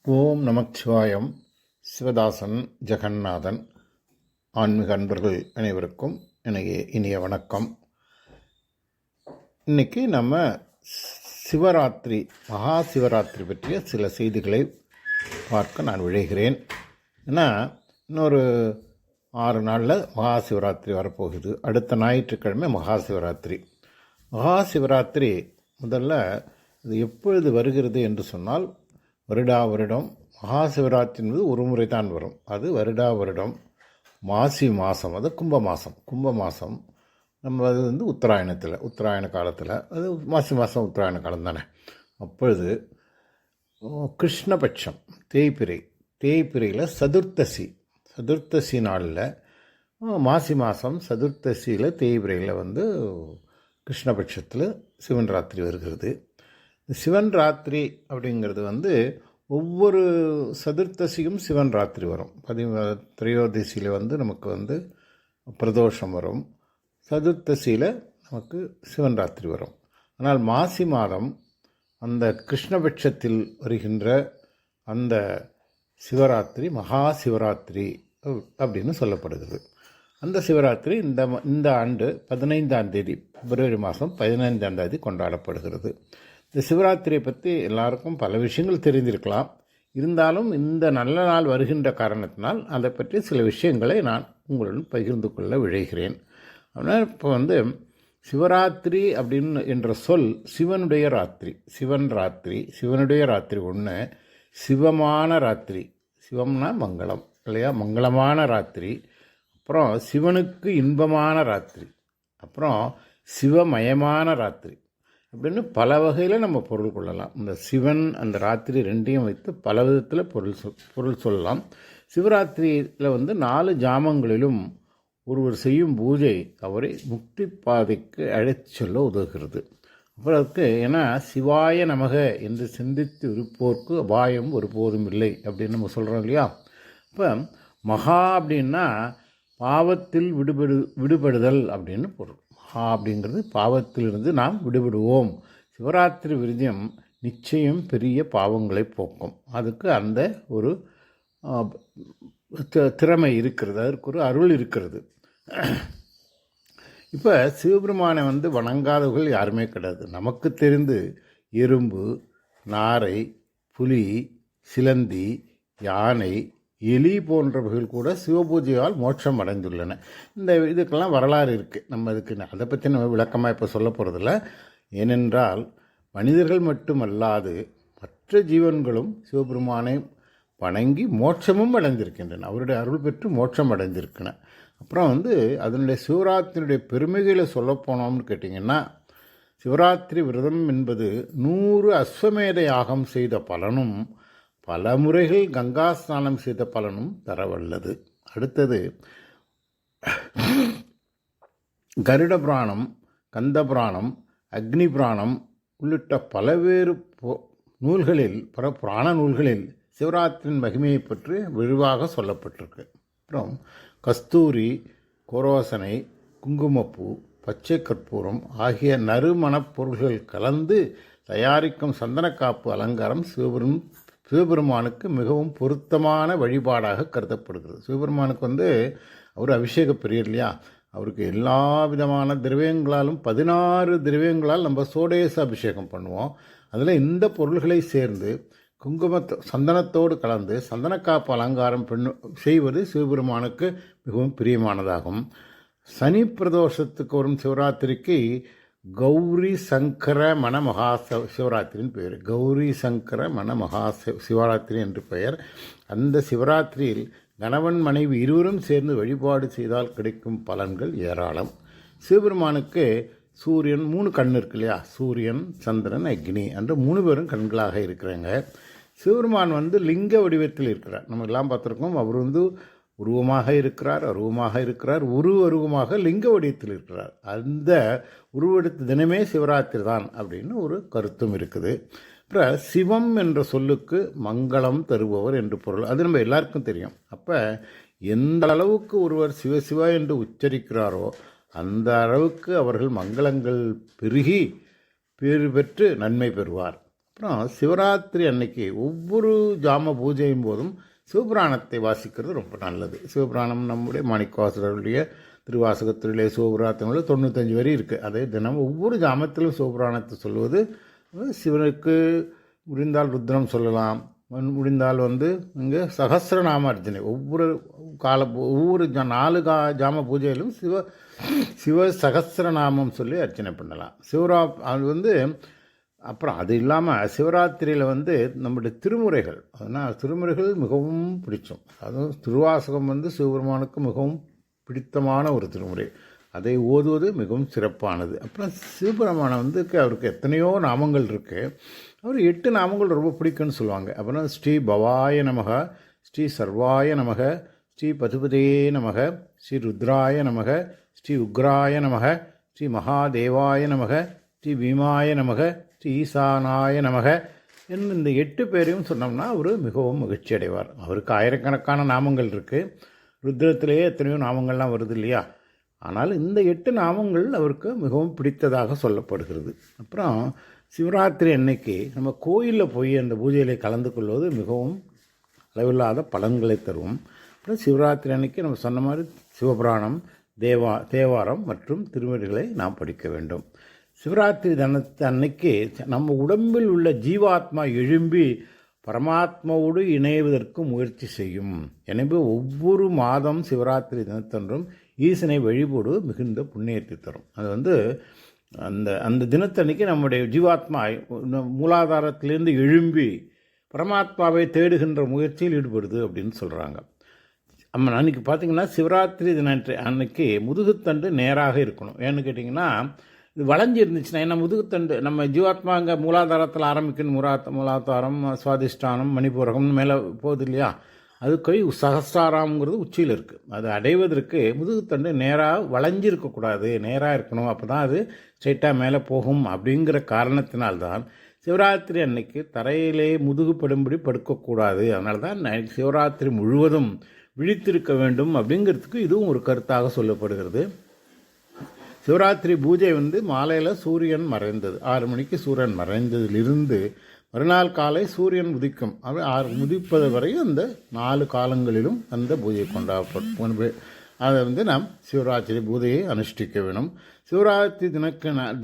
ஓம் நமச்சிவாயம். சிவதாசன் ஜெகநாதன். ஆன்மீக அன்பர்கள் அனைவருக்கும் எனக்கு இனிய வணக்கம். இன்னைக்கு நம்ம சிவராத்திரி, மகா சிவராத்திரி பற்றிய சில செய்திகளை பார்க்க நான் விழைகிறேன். ஏன்னா இன்னொரு 6 நாளில் மகா சிவராத்திரி வரப்போகுது. அடுத்த ஞாயிற்றுக்கிழமை மகா சிவராத்திரி. மகா சிவராத்திரி முதல்ல இது எப்பொழுது வருகிறது என்று சொன்னால், வருடா வருடம் மகா சிவராத்திரி என்பது ஒரு முறை தான் வரும். அது வருடா வருடம் மாசி மாதம், அது கும்ப மாதம். நம்ம அது உத்தராயண காலத்தில், அது மாசி மாதம் உத்தராயண காலம் தானே. அப்பொழுது கிருஷ்ணபட்சம் தேய்பிரையில் சதுர்த்தசி நாளில், மாசி மாதம் சதுர்த்தசியில் தேய்பிரையில் கிருஷ்ணபட்சத்தில் சிவன் ராத்திரி வருகிறது. சிவன் ராத்திரி அப்படிங்கிறது ஒவ்வொரு சதுர்த்தசியும் சிவன் ராத்திரி வரும். திரையோதசியில் நமக்கு பிரதோஷம் வரும். சதுர்த்தசியில் நமக்கு சிவன் ராத்திரி வரும். ஆனால் மாசி மாதம் அந்த கிருஷ்ணபட்சத்தில் வருகின்ற அந்த சிவராத்திரி மகா சிவராத்திரி அப்படின்னு சொல்லப்படுகிறது. அந்த சிவராத்திரி இந்த ஆண்டு 15ஆம் தேதி, பிப்ரவரி மாதம் 15ஆம் தேதி கொண்டாடப்படுகிறது. இந்த சிவராத்திரியை பற்றி எல்லாருக்கும் பல விஷயங்கள் தெரிந்திருக்கலாம். இருந்தாலும் இந்த நல்ல நாள் வருகின்ற காரணத்தினால் அதை பற்றி சில விஷயங்களை நான் உங்களுடன் பகிர்ந்து கொள்ள விழைகிறேன். அப்படின்னா இப்போ சிவராத்திரி அப்படின்னு என்ற சொல் சிவனுடைய ராத்திரி. சிவனுடைய ராத்திரி ஒன்று. சிவமான ராத்திரி, சிவம்னா மங்களம் இல்லையா, மங்களமான ராத்திரி. அப்புறம் சிவனுக்கு இன்பமான ராத்திரி, அப்புறம் சிவமயமான ராத்திரி அப்படின்னு பல வகையில் நம்ம பொருள் கொள்ளலாம். இந்த சிவன் அந்த ராத்திரி ரெண்டையும் வைத்து பல விதத்தில் பொருள் சொல்லலாம். சிவராத்திரியில் 4 ஜாமங்களிலும் ஒருவர் செய்யும் பூஜை அவரை முக்தி பாதைக்கு அழைத்து செல்ல உதவுகிறது. அப்புறம் அதுக்கு ஏன்னா சிவாய நமக என்று சிந்தித்து இருப்போர்க்கு அபாயம் ஒருபோதும் இல்லை அப்படின்னு நம்ம சொல்கிறோம் இல்லையா. இப்போ மகா அப்படின்னா பாவத்தில் விடுபடுதல் அப்படின்னு பொருள். மகா அப்படிங்கிறது பாவத்திலிருந்து நாம் விடுபடுவோம். சிவராத்திரி விரதம் நிச்சயம் பெரிய பாவங்களை போக்கும். அதுக்கு அந்த ஒரு திறமை இருக்கிறது, அதற்கு ஒரு அருள் இருக்கிறது. இப்போ சிவபெருமானை வணங்காதவர்கள் யாருமே கிடையாது. நமக்கு தெரிந்து எறும்பு, நாரை, புலி, சிலந்தி, யானை, எலி போன்றவர்கள் கூட சிவபூஜையால் மோட்சம் அடைந்துள்ளன. இந்த இதுக்கெல்லாம் வரலாறு இருக்குது. நம்ம அதை பற்றி நம்ம விளக்கமாக இப்போ சொல்ல போகிறதில்ல. ஏனென்றால் மனிதர்கள் மட்டுமல்லாது மற்ற ஜீவன்களும் சிவபெருமானை வணங்கி மோட்சமும் அடைந்திருக்கின்றன. அவருடைய அருள் பெற்று மோட்சம் அடைந்திருக்கின்றன. அப்புறம் அதனுடைய சிவராத்திரியுடைய பெருமைகளை சொல்லப்போனோம்னு கேட்டிங்கன்னா, சிவராத்திரி விரதம் என்பது 100 அஸ்வமேத யாகம் செய்த பலனும் பல முறைகள் கங்கா ஸ்நானம் செய்த பலனும் தரவல்லது. அடுத்தது கருட புராணம், கந்த புராணம், அக்னி புராணம் உள்ளிட்ட பலவேறு புராண நூல்களில் சிவராத்திரியின் மகிமையை பற்றி விரிவாக சொல்லப்பட்டிருக்கு. அப்புறம் கஸ்தூரி, கோரோசனை, குங்குமப்பூ, பச்சை கற்பூரம் ஆகிய நறுமணப் பொருள்கள் கலந்து தயாரிக்கும் சந்தனக்காப்பு அலங்காரம் சிவபெருமானுக்கு மிகவும் பொருத்தமான வழிபாடாக கருதப்படுகிறது. சிவபெருமானுக்கு அவர் அபிஷேக பிரியர் இல்லையா. அவருக்கு எல்லா விதமான திரவியங்களாலும் 16 திரவியங்களால் நம்ம சோடேச அபிஷேகம் பண்ணுவோம். அதில் இந்த பொருள்களை சேர்ந்து சந்தனத்தோடு கலந்து சந்தனக்காப்பு அலங்காரம் செய்வது சிவபெருமானுக்கு மிகவும் பிரியமானதாகும். சனி பிரதோஷத்துக்கு வரும் சிவராத்திரிக்கு கௌரி சங்கர மன மகா சிவராத்திரின்னு பெயர். கௌரி சங்கர மன மகா சிவராத்திரி என்று பெயர். அந்த சிவராத்திரியில் கணவன் மனைவி இருவரும் சேர்ந்து வழிபாடு செய்தால் கிடைக்கும் பலன்கள் ஏராளம். சிவபெருமானுக்கு சூரியன் 3 கண் இருக்கு இல்லையா. சூரியன், சந்திரன், அக்னி என்ற 3 பேரும் கண்களாக இருக்கிறாங்க. சிவபெருமான் லிங்க வடிவத்தில் இருக்கிறார். நம்ம எல்லாம் பார்த்துருக்கோம். அவர் உருவமாக இருக்கிறார், அருவமாக இருக்கிறார், அருவமாக லிங்க வடிவத்தில் இருக்கிறார். அந்த உருவெடுத்த தினமே சிவராத்திரி தான் அப்படின்னு ஒரு கருத்தும் இருக்குது. அப்புறம் சிவம் என்ற சொல்லுக்கு மங்களம் தருபவர் என்று பொருள். அது நம்ம எல்லாருக்கும் தெரியும். அப்போ எந்த அளவுக்கு ஒருவர் சிவசிவா என்று உச்சரிக்கிறாரோ அந்த அளவுக்கு அவர்கள் மங்களங்கள் பெருகி பேறு பெற்று நன்மை பெறுவார். அப்புறம் சிவராத்திரி அன்னைக்கு ஒவ்வொரு ஜாம பூஜையும் போதும் சிவபுராணத்தை வாசிக்கிறது ரொம்ப நல்லது. சிவபுராணம் நம்முடைய மாணிக்கவாசகருடைய திருவாசகத்திலே சிவபுராணத்தினுடைய 95 வரி இருக்குது. அதே தினம் ஒவ்வொரு ஜாமத்திலும் சிவபுராணத்தை சொல்வது சிவனுக்கு முடிந்தால் ருத்ரம் சொல்லலாம், முடிந்தால் இங்கே சகசிரநாம அர்ச்சனை ஒவ்வொரு ஒவ்வொரு 4 ஜாம பூஜையிலும் சிவ சகசிரநாமம் சொல்லி அர்ச்சனை பண்ணலாம். அது அப்புறம் அது இல்லாமல் சிவராத்திரியில் நம்முடைய திருமுறைகள், அதனால் திருமுறைகள் மிகவும் பிடிச்சோம். அதுவும் திருவாசகம் சிவபெருமானுக்கு மிகவும் பிடித்தமான ஒரு திருமுறை. அதை ஓதுவது மிகவும் சிறப்பானது. அப்புறம் சிவபெருமானை அவருக்கு எத்தனையோ நாமங்கள் இருக்குது. அவர் 8 நாமங்கள் ரொம்ப பிடிக்கும்னு சொல்லுவாங்க. அப்புறம் ஸ்ரீ பவாய நமக, ஸ்ரீ சர்வாய நமக, ஸ்ரீ பதுபதே நமக, ஸ்ரீ ருத்ராய நமக, ஸ்ரீ உக்ராய நமக, ஸ்ரீ மகாதேவாய நமக, ஸ்ரீ பீமாய நமக, ஸ்ரீ ஈசானாய நமக என்று இந்த 8 பேரையும் சொன்னோம்னா அவர் மிகவும் மகிழ்ச்சி அடைவார். அவருக்கு ஆயிரக்கணக்கான நாமங்கள் இருக்குது. ருத்ரத்திலேயே எத்தனையோ நாமங்கள்லாம் வருது இல்லையா? ஆனால் இந்த 8 நாமங்கள் அவருக்கு மிகவும் பிடித்ததாக சொல்லப்படுகிறது. அப்புறம் சிவராத்திரி அன்னைக்கு நம்ம கோயிலில் போய் அந்த பூஜையில் கலந்து கொள்வது மிகவும் அளவில்லாத பலன்களை தரும். அப்புறம் சிவராத்திரி அன்னைக்கு நம்ம சொன்ன மாதிரி சிவபுராணம், தேவாரம் மற்றும் திருமுறைகளை நாம் படிக்க வேண்டும். சிவராத்திரி தினத்து அன்னைக்கு நம்ம உடம்பில் உள்ள ஜீவாத்மா எழும்பி பரமாத்மாவோடு இணைவதற்கு முயற்சி செய்யும். எனவே ஒவ்வொரு மாதம் சிவராத்திரி தினத்தன்றும் ஈசனை வழிபடு மிகுந்த புண்ணியத்தை தரும். அது அந்த தினத்தன்னைக்கு நம்முடைய ஜீவாத்மா மூலாதாரத்திலேருந்து எழும்பி பரமாத்மாவை தேடுகின்ற முயற்சியில் ஈடுபடுது அப்படின்னு சொல்கிறாங்க. அன்றைக்கி பார்த்திங்கன்னா சிவராத்திரி அன்னைக்கு முதுகுத்தண்டு நேராக இருக்கணும். ஏன்னு கேட்டிங்கன்னா இது வளைஞ்சி இருந்துச்சுன்னா, ஏன்னா முதுகுத்தண்டு நம்ம ஜீவாத்மா அங்கே மூலாதாரத்தில் ஆரம்பிக்கணும். மூலாதாரம், சுவாதிஷ்டானம், மணிபூரகம்னு மேலே போகுது இல்லையா? அது சகஸ்ராரம்ங்கிறது உச்சியில் இருக்குது. அது அடைவதற்கு முதுகுத்தண்டு நேராக வளைஞ்சிருக்கக்கூடாது, நேராக இருக்கணும். அப்போ தான் அது ஸ்ட்ரைட்டாக மேலே போகும். அப்படிங்கிற காரணத்தினால்தான் சிவராத்திரி அன்னைக்கு தரையிலே முதுகுப்படும்படி படுக்கக்கூடாது. அதனால தான் சிவராத்திரி முழுவதும் விழித்திருக்க வேண்டும் அப்படிங்கிறதுக்கு இதுவும் ஒரு கருத்தாக சொல்லப்படுகிறது. சிவராத்திரி பூஜை மாலையில் சூரியன் மறைந்தது 6 மணிக்கு சூரியன் மறைந்ததிலிருந்து மறுநாள் காலை சூரியன் உதிக்கும். உதிப்பது வரையும் அந்த 4 காலங்களிலும் அந்த பூஜை கொண்டாடப்படும். அதை நாம் சிவராத்திரி பூஜையை அனுஷ்டிக்க வேணும். சிவராத்திரி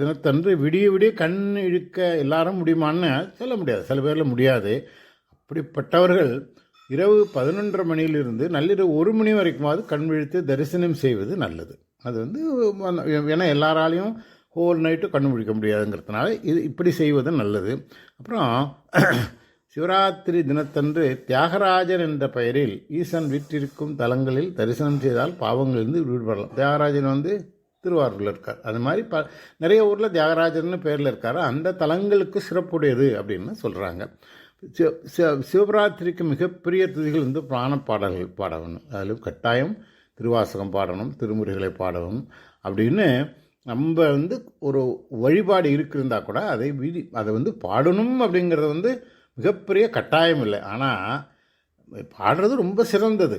தினத்தன்று விடிய விடிய கண் இழுக்க எல்லாரும் முடியுமான்னு சொல்ல முடியாது. சில பேரில் முடியாது. அப்படிப்பட்டவர்கள் இரவு 11:30 மணியிலிருந்து நள்ளிரவு 1 மணி வரைக்குமாவது கண் விழித்து தரிசனம் செய்வது நல்லது. அது ஏன்னா எல்லாராலையும் ஹோல் நைட்டு கண்ணு முழிக்க முடியாதுங்கிறதுனால இப்படி செய்வது நல்லது. அப்புறம் சிவராத்திரி தினத்தன்று தியாகராஜர் என்ற பெயரில் ஈசன் வீற்றிருக்கும் தலங்களில் தரிசனம் செய்தால் பாவங்களிலிருந்து விடுபடலாம். தியாகராஜன் திருவாரூரில் இருக்கார். அது மாதிரி நிறைய ஊரில் தியாகராஜர்னு பேரில் இருக்கார். அந்த தலங்களுக்கு சிறப்புடையது அப்படின்னு சொல்கிறாங்க. சிவராத்திரிக்கு மிகப்பெரிய துதிகள் பிராண பாடல்கள் பாடணும். அதில் கட்டாயம் திருவாசகம் பாடணும், திருமுறைகளை பாடணும். அப்படின்னு நம்ம ஒரு வழிபாடு இருக்குருந்தா கூட அதை பாடணும் அப்படிங்கிறது மிகப்பெரிய கட்டாயம் இல்லை. ஆனால் பாடுறது ரொம்ப சிறந்தது.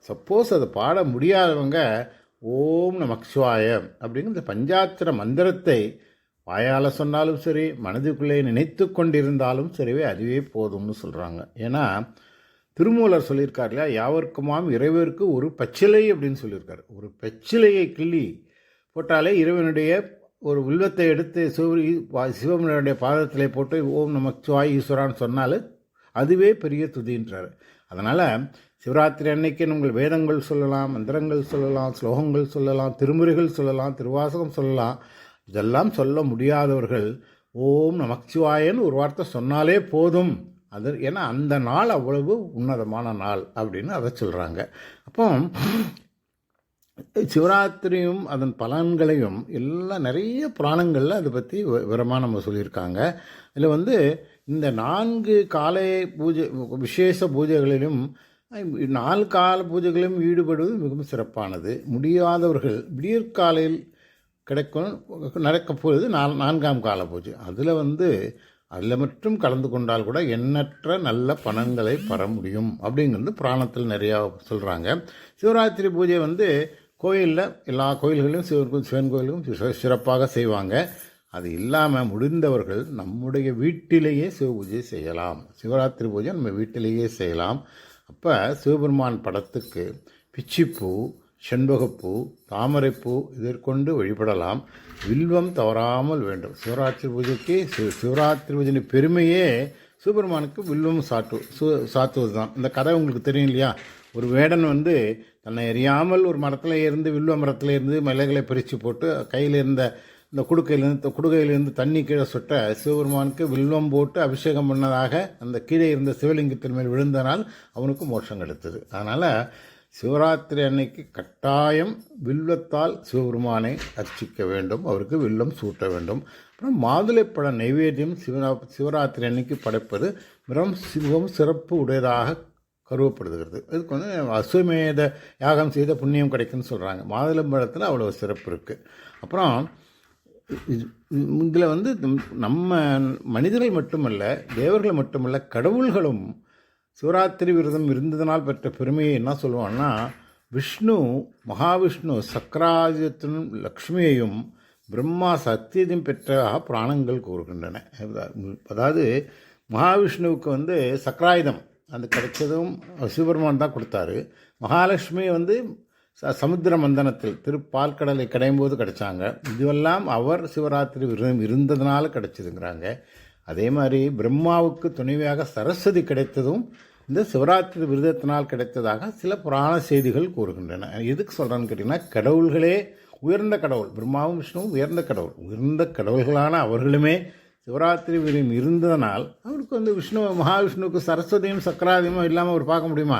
சப்போஸ் அதை பாட முடியாதவங்க ஓம் நமச்சிவாய அப்படின்னு இந்த பஞ்சாட்சர மந்திரத்தை வாயால் சொன்னாலும் சரி, மனதுக்குள்ளே நினைத்து கொண்டிருந்தாலும் சரிவே அதுவே போதும்னு சொல்கிறாங்க. ஏன்னா திருமூலர் சொல்லியிருக்கார் இல்லையா, யாவர்க்குமாம் இறைவருக்கு ஒரு பச்சிலை அப்படின்னு சொல்லியிருக்காரு. ஒரு பச்சிலையை கிள்ளி போட்டாலே இறைவனுடைய ஒரு வில்வத்தை எடுத்து சிவனுடைய பாதத்திலே போட்டு ஓம் நமச்சிவாய ஈஸ்வரான்னு சொன்னாலும் அதுவே பெரிய துதின்றார். அதனால் சிவராத்திரி அன்னைக்கு உங்கள் வேதங்கள் சொல்லலாம், மந்திரங்கள் சொல்லலாம், ஸ்லோகங்கள் சொல்லலாம், திருமுறைகள் சொல்லலாம், திருவாசகம் சொல்லலாம். இதெல்லாம் சொல்ல முடியாதவர்கள் ஓம் நமச்சிவாயன்னு ஒரு வார்த்தை சொன்னாலே போதும். ஏன்னா அந்த நாள் அவ்வளவு உன்னதமான நாள் அப்படின்னு அதை சொல்கிறாங்க. அப்போ சிவராத்திரியும் அதன் பலன்களையும் எல்லாம் நிறைய புராணங்களில் அதை பற்றி விவரமாக நம்ம சொல்லியிருக்காங்க. இதில் இந்த 4 காலை பூஜை விசேஷ பூஜைகளிலும் 4 கால பூஜைகளிலும் ஈடுபடுவது மிகவும் சிறப்பானது. முடியாதவர்கள் விடியற்காலையில் நடக்கப் போகிறது 4ஆம் கால பூஜை. அதில் மட்டும் கலந்து கொண்டால் கூட எண்ணற்ற நல்ல பலன்களை பெற முடியும் அப்படிங்கிறது புராணத்தில் நிறையா சொல்கிறாங்க. சிவராத்திரி பூஜை கோயிலில் எல்லா கோயில்களிலும் சிவன் கோயிலும் சிறப்பாக செய்வாங்க. அது இல்லாமல் முடிந்தவர்கள் நம்முடைய வீட்டிலேயே சிவ பூஜை செய்யலாம். சிவராத்திரி பூஜை நம்ம வீட்டிலேயே செய்யலாம். அப்போ சிவபெருமான் படத்துக்கு பிச்சிப்பூ, செண்பகப்பூ, தாமரைப்பூ இதற்கொண்டு வழிபடலாம். வில்வம் தவறாமல் வேண்டும். சிவராத்திரி பூஜைக்கு சிவராத்திரி பூஜை பெருமையே சிவபெருமானுக்கு வில்வம் சாத்துவது தான். இந்த கதை உங்களுக்கு தெரியும் இல்லையா? ஒரு வேடன் வந்து தன்னை எறியாமல் ஒரு மரத்தில் இருந்து வில்வ மரத்தில் இருந்து மலைகளை பிரித்து போட்டு கையில் இருந்த இந்த குடுகையிலிருந்து தண்ணி கீழே சுட்ட சிவபெருமானுக்கு வில்வம் போட்டு அபிஷேகம் பண்ணதாக அந்த கீழே இருந்த சிவலிங்கத்தின் மேல் விழுந்தனால் அவனுக்கு மோட்சம் கிடைத்தது. அதனால் சிவராத்திரி அன்னைக்கு கட்டாயம் வில்வத்தால் சிவபெருமானை அர்ச்சிக்க வேண்டும், அவருக்கு வில்வம் சூட்ட வேண்டும். அப்புறம் மாதுளைப்பழ நைவேத்தியம் சிவராத்திரி அன்னைக்கு படைப்பது மிகவும் சிறப்பு உடையதாக கருவப்படுகிறது. இதுக்கு வந்து அசுவமேத யாகம் செய்த புண்ணியம் கிடைக்குன்னு சொல்கிறாங்க. மாதுளம்பழத்தில் அவ்வளோ சிறப்பு இருக்குது. அப்புறம் இதில் வந்து நம்ம மனிதர்கள் மட்டுமல்ல, தேவர்கள் மட்டுமல்ல, கடவுள்களும் சிவராத்திரி விரதம் இருந்ததனால் பெற்ற பெருமையை என்ன சொல்லுவான்னா, மகாவிஷ்ணு சக்கராயுதத்தின் லக்ஷ்மியையும் பிரம்மா சத்தியத்தையும் பெற்றதாக புராணங்கள் கூறுகின்றன. அதாவது மகாவிஷ்ணுவுக்கு வந்து சக்கராயுதம் அது கிடைச்சதும் சிவபெருமான் தான் கொடுத்தாரு. மகாலட்சுமி வந்து சமுத்திர மந்தனத்தில் திருப்பால்கடலை கடையும் போது கிடைச்சாங்க. இதுவெல்லாம் அவர் சிவராத்திரி விரதம் இருந்ததுனால கிடைச்சதுங்கிறாங்க. அதே மாதிரி பிரம்மாவுக்கு துணைவியாக சரஸ்வதி கிடைத்ததும் இந்த சிவராத்திரி விரதத்தினால் கிடைத்ததாக சில புராண செய்திகள் கூறுகின்றன. எதுக்கு சொல்கிறான்னு கேட்டிங்கன்னா, கடவுள்களே உயர்ந்த கடவுள், பிரம்மாவும் விஷ்ணுவும் உயர்ந்த கடவுள், உயர்ந்த கடவுள்களான அவர்களுமே சிவராத்திரி விரதம் இருந்ததனால் அவருக்கு வந்து மகாவிஷ்ணுவுக்கு சரஸ்வதியும் சக்கராதியும் இல்லாமல் அவர் பார்க்க முடியுமா?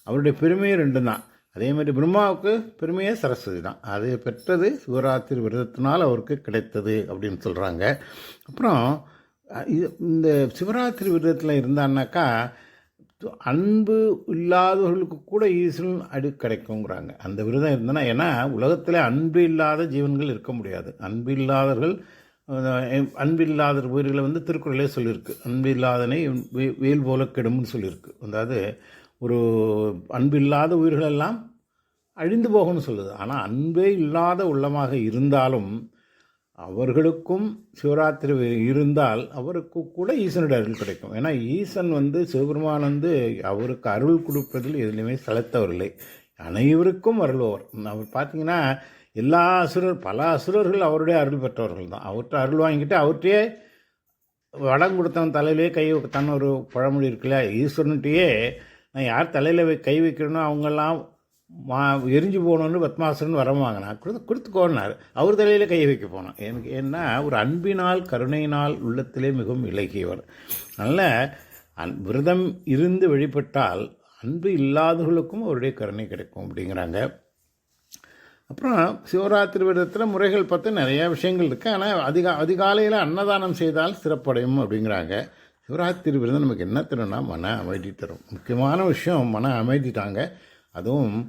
அவருடைய பெருமையே ரெண்டு தான். அதே மாதிரி பிரம்மாவுக்கு பெருமையே சரஸ்வதி தான். அது பெற்றது சிவராத்திரி விரதத்தினால் அவருக்கு கிடைத்தது அப்படின்னு சொல்கிறாங்க. அப்புறம் இந்த சிவராத்திரி விரதத்தில் இருந்தான்னாக்கா அன்பு இல்லாதவர்களுக்கு கூட ஈஸ்வரன் கிடைக்குங்கிறாங்க. அந்த விரதம் இருந்தனா, ஏன்னா உலகத்தில் அன்பு இல்லாத ஜீவன்கள் இருக்க முடியாது. அன்பில்லாத உயிர்களை வந்து திருக்குறளே சொல்லியிருக்கு. அன்பு இல்லாதனை வேல் போல கெடும்னு சொல்லியிருக்கு. அதாவது ஒரு அன்பில்லாத உயிர்களெல்லாம் அழிந்து போகும்னு சொல்லுது. ஆனால் அன்பே இல்லாத உள்ளமாக இருந்தாலும் அவர்களுக்கும் சிவராத்திரி இருந்தால் அவருக்கு கூட ஈசனுடைய அருள் கிடைக்கும். ஏன்னா ஈசன் வந்து சிவபெருமான் வந்து அவருக்கு அருள் கொடுப்பதில் எதுலையுமே செலுத்தவரில்லை, அனைவருக்கும் அருள்வர். அவர் பார்த்தீங்கன்னா பல அசுரர்கள் அவருடைய அருள் பெற்றவர்கள் தான். அவர்கிட்ட அருள் வாங்கிட்டு அவர்கிட்டயே வடம் கொடுத்தவன் தலையிலே தன்னை ஒரு பழமொழி இருக்குல்ல, ஈஸ்வரன்கிட்டயே நான் யார் தலையில் கை வைக்கணும் அவங்கெல்லாம் எரிஞ்சு போகணுன்னு பத்மாசுரன் வரம் வாங்கினான். கொடுத்துக்கோன்னார். அவர் தலையில் கை வைக்க போனான். எனக்கு என்ன ஒரு அன்பினால் கருணையினால் உள்ளத்திலே மிகவும் இலகியவர். அதனால் விரதம் இருந்து வழிபட்டால் அன்பு இல்லாதவர்களுக்கும் அவருடைய கருணை கிடைக்கும் அப்படிங்கிறாங்க. அப்புறம் சிவராத்திரி விரதத்தில் முறைகள் பார்த்து நிறையா விஷயங்கள் இருக்குது. ஆனால் அதிகாலையில் அன்னதானம் செய்தால் சிறப்படையும் அப்படிங்கிறாங்க. சிவராத்திரி விரதம் நமக்கு என்ன தரும்னா மன அமைதி தரும். முக்கியமான விஷயம் மன அமைதி தாங்க. அதுவும்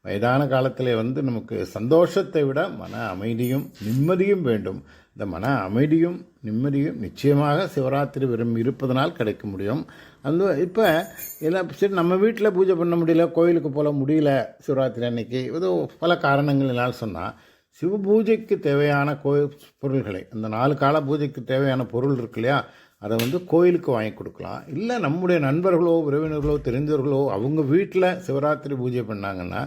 வயதான காலத்தில் வந்து நமக்கு சந்தோஷத்தை விட மன அமைதியும் நிம்மதியும் வேண்டும். இந்த மன அமைதியும் நிம்மதியும் நிச்சயமாக சிவராத்திரி விரதம் இருப்பதனால் கிடைக்க முடியும். இப்போ எல்லாம் சரி, நம்ம வீட்டில் பூஜை பண்ண முடியல, கோயிலுக்கு போல முடியல சிவராத்திரி அன்னைக்கு ஏதோ பல காரணங்கள் எல்லாம் சொன்னால், சிவ பூஜைக்கு தேவையான பொருள்களை, அந்த 4 கால பூஜைக்கு தேவையான பொருள் இருக்கு இல்லையா, அதை வந்து கோயிலுக்கு வாங்கி கொடுக்கலாம். இல்லை நம்முடைய நண்பர்களோ உறவினர்களோ தெரிஞ்சவர்களோ அவங்க வீட்டில் சிவராத்திரி பூஜை பண்ணாங்கன்னா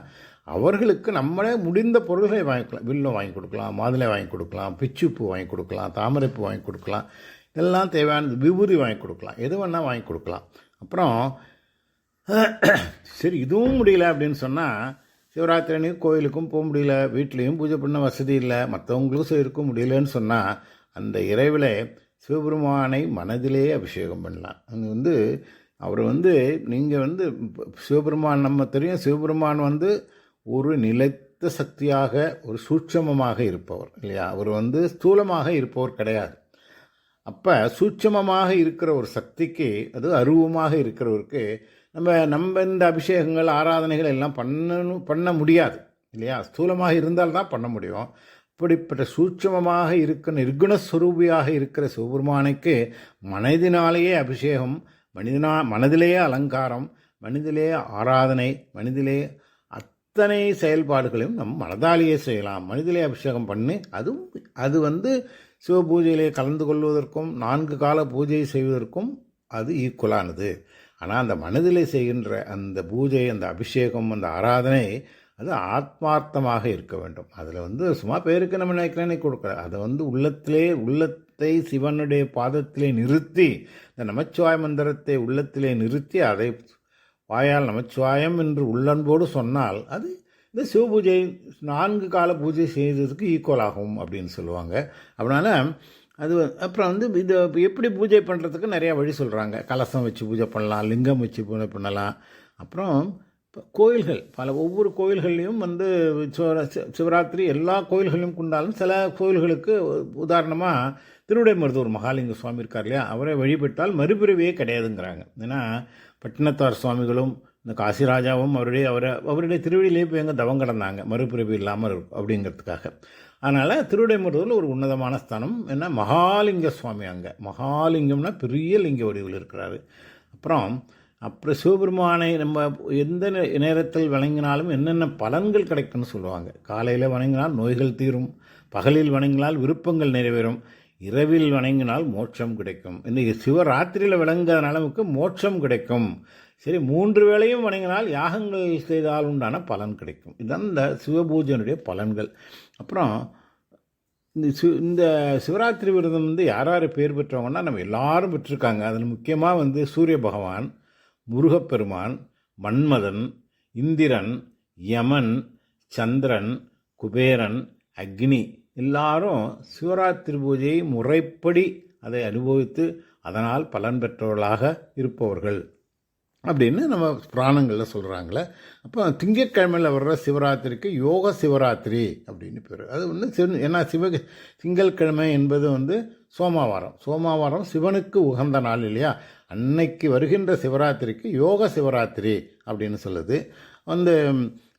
அவர்களுக்கு நம்மளே முடிந்த பொருள்களை வாங்கிக்கலாம். வில்லம் வாங்கி கொடுக்கலாம், மாதுளை வாங்கி கொடுக்கலாம், பிச்சுப்பூ வாங்கி கொடுக்கலாம், தாமரைப்பூ வாங்கி கொடுக்கலாம், இதெல்லாம் தேவையானது, விபூதி வாங்கி கொடுக்கலாம், எது வேணால் வாங்கி கொடுக்கலாம். அப்புறம் சரி இதுவும் முடியல அப்படின்னு சொன்னால், சிவராத்திரி அன்னைக்கு கோயிலுக்கும் போக முடியல, வீட்லேயும் பூஜை பண்ண வசதி இல்லை, மற்றவங்களுக்கும் செய்யறதுக்கும் முடியலன்னு சொன்னால், அந்த இறைவில் சிவபெருமானை மனதிலே அபிஷேகம் பண்ணலாம். அங்கே வந்து அவர் வந்து நீங்கள் வந்து சிவபெருமான் நம்ம தெரியும், சிவபெருமான் வந்து ஒரு நிலைத்த சக்தியாக ஒரு சூட்சமமாக இருப்பவர் இல்லையா. அவர் வந்து ஸ்தூலமாக இருப்பவர் கிடையாது. அப்போ சூட்சமமாக இருக்கிற ஒரு சக்திக்கு, அது அருவமாக இருக்கிறவருக்கு நம்ம இந்த அபிஷேகங்கள் ஆராதனைகள் எல்லாம் பண்ண முடியாது இல்லையா. ஸ்தூலமாக இருந்தால்தான் பண்ண முடியும். இப்படிப்பட்ட சூட்சமமாக இருக்கிற நிர்குணஸ்வரூபியாக இருக்கிற சிவபெருமானுக்கு மனதினாலேயே அபிஷேகம், மனதிலேயே அலங்காரம், மனதிலே ஆராதனை, மனதிலே அத்தனை செயல்பாடுகளையும் நம் மனதாலேயே செய்யலாம். மனதிலே அபிஷேகம் பண்ணி அது வந்து சிவ பூஜையிலே கலந்து கொள்வதற்கும் 4 கால பூஜை செய்வதற்கும் அது ஈக்குவலானது. ஆனால் அந்த மனதிலே செய்கின்ற அந்த பூஜை, அந்த அபிஷேகம், அந்த ஆராதனை அது ஆத்மார்த்தமாக இருக்க வேண்டும். அதில் சும்மா பேருக்கு நம்ம நினைக்கிறேனே கொடுக்கல, அதை உள்ளத்தை சிவனுடைய பாதத்திலே நிறுத்தி, இந்த நமச்சிவாய மந்திரத்தை உள்ளத்திலே நிறுத்தி, அதை வாயால் நமச்சிவாயம் என்று உள்ளன்போடு சொன்னால் அது இந்த சிவ பூஜை 4 கால பூஜை செய்ததுக்கு ஈக்குவல் ஆகும் அப்படின்னு சொல்லுவாங்க. அதனால் அது அப்புறம் இது எப்படி பூஜை பண்ணுறதுக்கு நிறையா வழி சொல்கிறாங்க. கலசம் வச்சு பூஜை பண்ணலாம், லிங்கம் வச்சு பூஜை பண்ணலாம். அப்புறம் கோயில்கள் ஒவ்வொரு கோயில்கள்லையும் சிவராத்திரி எல்லா கோயில்களையும் கொண்டாலும் சில கோயில்களுக்கு உதாரணமாக திருவிடைமருதூர் மகாலிங்க சுவாமி இருக்கார் இல்லையா, அவரை வழிபட்டால் மறுபிறவியே கிடையாதுங்கிறாங்க. ஏன்னா பட்டினத்தார் சுவாமிகளும் இந்த காசிராஜாவும் அவருடைய திருவடியிலே போய் எங்கே தவம் கடந்தாங்க, மறுபிறவி இல்லாமல் இருக்கும் அப்படிங்கிறதுக்காக. அதனால் திருவிடைமருதூரில் ஒரு உன்னதமான ஸ்தானம் என்ன, மகாலிங்க சுவாமி. அங்கே மகாலிங்கம்னா பெரிய லிங்க வடிவில் இருக்கிறாரு. அப்புறம் சிவபெருமானை நம்ம எந்த நேரத்தில் வணங்கினாலும் என்னென்ன பலன்கள் கிடைக்கும்னு சொல்லுவாங்க. காலையில் வணங்கினால் நோய்கள் தீரும், பகலில் வணங்கினால் விருப்பங்கள் நிறைவேறும், இரவில் வணங்கினால் மோட்சம் கிடைக்கும். இன்றைக்கி சிவராத்திரியில் விளங்குறதுனால நமக்கு மோட்சம் கிடைக்கும். சரி, 3 வேளையும் வணங்கினால் யாகங்கள் செய்தால் உண்டான பலன் கிடைக்கும். இதுதான் இந்த சிவபூஜனுடைய பலன்கள். அப்புறம் இந்த சிவராத்திரி விரதம் யார் யார் பேர் பெற்றவங்கன்னா நம்ம எல்லாரும் பெற்றிருக்காங்க. அதில் முக்கியமாக சூரிய பகவான், முருகப்பெருமான், மன்மதன், இந்திரன், யமன், சந்திரன், குபேரன், அக்னி எல்லாரும் சிவராத்திரி பூஜையை முறைப்படி அதை அனுபவித்து அதனால் பலன் பெற்றவர்களாக இருப்பவர்கள் அப்படின்னு நம்ம புராணங்களில் சொல்கிறாங்களே. அப்போ திங்கட்கிழமையில் வர்ற சிவராத்திரிக்கு யோக சிவராத்திரி அப்படின்னு பேர். அது ஏன்னா திங்கட்கிழமை என்பது சோமவாரம் சிவனுக்கு உகந்த நாள் இல்லையா, அன்னைக்கு வருகின்ற சிவராத்திரிக்கு யோக சிவராத்திரி அப்படின்னு சொல்லுது.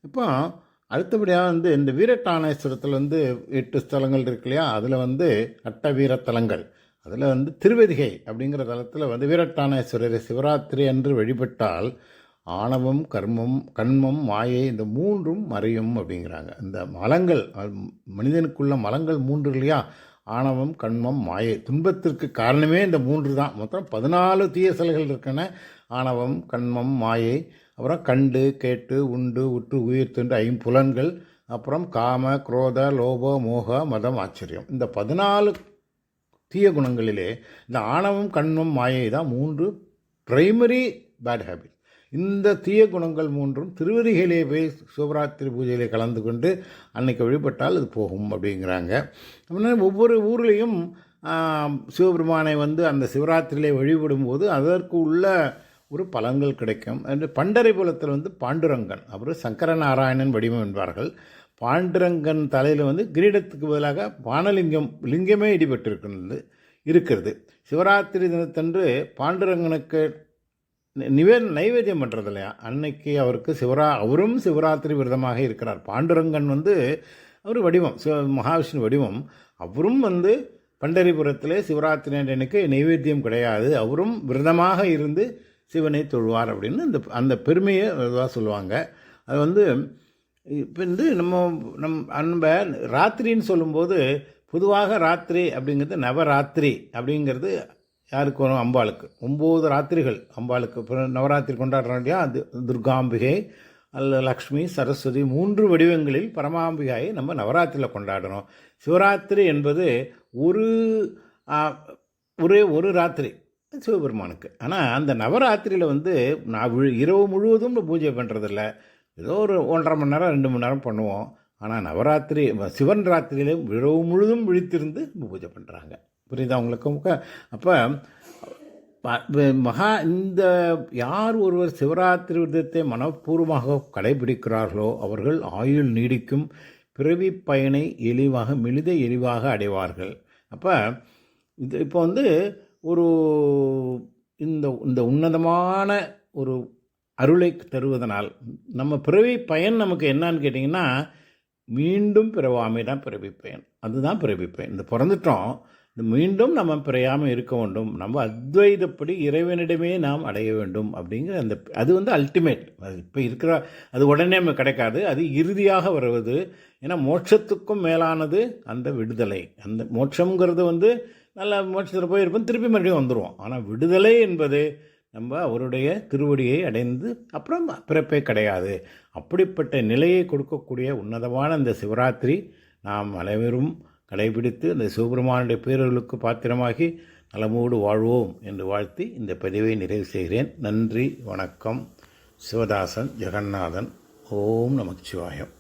இப்போ அடுத்தபடியாக இந்த வீரட்டானேஸ்வரத்தில் 8 ஸ்தலங்கள் இருக்கு இல்லையா, அதில் 8 வீரத்தலங்கள். அதில் திருவதிகை அப்படிங்கிற தலத்தில் வீரட்டானேஸ்வரரை சிவராத்திரி அன்று வழிபட்டால் ஆணவம், கண்மம், மாயை இந்த 3ம் மறையும் அப்படிங்கிறாங்க. இந்த மலங்கள், மனிதனுக்குள்ள மலங்கள் 3 இல்லையா, ஆணவம், கண்மம், மாயை, துன்பத்திற்கு காரணமே இந்த 3 தான். மொத்தம் 14 தீய செயல்கள் இருக்கின்றன. ஆணவம், கண்மம், மாயை, அப்புறம் கண்டு, கேட்டு, உண்டு, உற்று, உயிர் தின்று 5 புலன்கள், அப்புறம் காம, குரோத, லோப, மோக, மதம், ஆச்சரியம். இந்த 14 தீய குணங்களிலே இந்த ஆணவம், கண்மம், மாயை தான் 3 பிரைமரி பேட் ஹேபிட். இந்த தீய குணங்கள் 3ம் திருவதிகையிலே போய் சிவராத்திரி பூஜையிலே கலந்து கொண்டு அன்னைக்கு வழிபட்டால் அது போகும் அப்படிங்கிறாங்க. ஒவ்வொரு ஊர்லேயும் சிவபெருமானை அந்த சிவராத்திரியிலே வழிபடும்போது அதற்கு உள்ள ஒரு பலன்கள் கிடைக்கும். பண்டரிபுரத்தில் பாண்டுரங்கன், அவர் சங்கரநாராயணன் வடிவம் என்பார்கள். பாண்டுரங்கன் தலையில் கிரீடத்துக்கு பதிலாக லிங்கமே இடிபட்டு இருக்கிறது. சிவராத்திரி தினத்தன்று பாண்டுரங்கனுக்கு நைவேத்தியம் பண்ணுறது இல்லையா, அன்னைக்கு அவருக்கு அவரும் சிவராத்திரி விரதமாக இருக்கிறார். பாண்டுரங்கன் அவர் வடிவம் மகாவிஷ்ணு வடிவம். அவரும் பண்டரிபுரத்திலே சிவராத்திரி அன்றைக்கு நைவேத்தியம் கிடையாது, அவரும் விரதமாக இருந்து சிவனை தொழுவார் அப்படின்னு அந்த பெருமையை சொல்லுவாங்க. அது இப்போ நம்ம ராத்திரின்னு சொல்லும்போது பொதுவாக ராத்திரி அப்படிங்கிறது நவராத்திரி அப்படிங்கிறது யாருக்கு வரும், அம்பாளுக்கு 9 ராத்திரிகள் அம்பாளுக்கு. இப்போ நவராத்திரி கொண்டாடுறோம் இல்லையா, அது துர்காம்பிகை அல்ல லக்ஷ்மி, சரஸ்வதி 3 வடிவங்களில் பரமாம்பிகாயை நம்ம நவராத்திரியில் கொண்டாடுறோம். சிவராத்திரி என்பது ஒரே ஒரு ராத்திரி சிவபெருமானுக்கு. ஆனால் அந்த நவராத்திரியில் நான் இரவு முழுவதும் பூஜை பண்ணுறதில்ல, ஏதோ ஒரு 1.5 மணி நேரம் 2 மணி நேரம் பண்ணுவோம். ஆனால் நவராத்திரி சிவன் ராத்திரியிலே இரவு முழுதும் விழித்திருந்து பூஜை பண்ணுறாங்க. புரியுதா உங்களுக்கு? அப்போ இந்த யார் ஒருவர் சிவராத்திரி விரதத்தை மனப்பூர்வமாக கடைபிடிக்கிறார்களோ அவர்கள் ஆயுள் நீடிக்கும், பிறவி பயனை எளிவாக அடைவார்கள். அப்போ இப்போ ஒரு இந்த உன்னதமான ஒரு அருளை தருவதனால் நம்ம பிறவி பயன் நமக்கு என்னன்னு கேட்டிங்கன்னா, மீண்டும் பிறவாமை தான் பிறவி பயன். அதுதான் பிறவி பயன். இந்த பிறந்துட்டோம், மீண்டும் நம்ம பிறையாமல் இருக்க வேண்டும், நம்ம அத்வைதப்படி இறைவனிடமே நாம் அடைய வேண்டும் அப்படிங்கிற அந்த அது வந்து அல்டிமேட். அது இப்போ இருக்கிற அது உடனே நமக்கு கிடைக்காது, அது இறுதியாக வருவது. ஏன்னா மோட்சத்துக்கும் மேலானது அந்த விடுதலை. அந்த மோட்சங்கிறது வந்து நல்லா மோட்சத்தில் போய் இருப்போம், திருப்பி மறுபடியும் வந்துடுவோம். ஆனால் விடுதலை என்பது நம்ம அவருடைய திருவடியை அடைந்து அப்புறம் பிறப்பே கிடையாது. அப்படிப்பட்ட நிலையை கொடுக்கக்கூடிய உன்னதமான அந்த சிவராத்திரி நாம் அனைவரும் கடைபிடித்து அந்த சிவபெருமானுடைய பேரர்களுக்கு பாத்திரமாகி நலமோடு வாழ்வோம் என்று வாழ்த்தி இந்த பதிவை நிறைவு செய்கிறேன். நன்றி, வணக்கம். சிவதாசன், ஜெகநாதன். ஓம் நமச்சிவாயம்.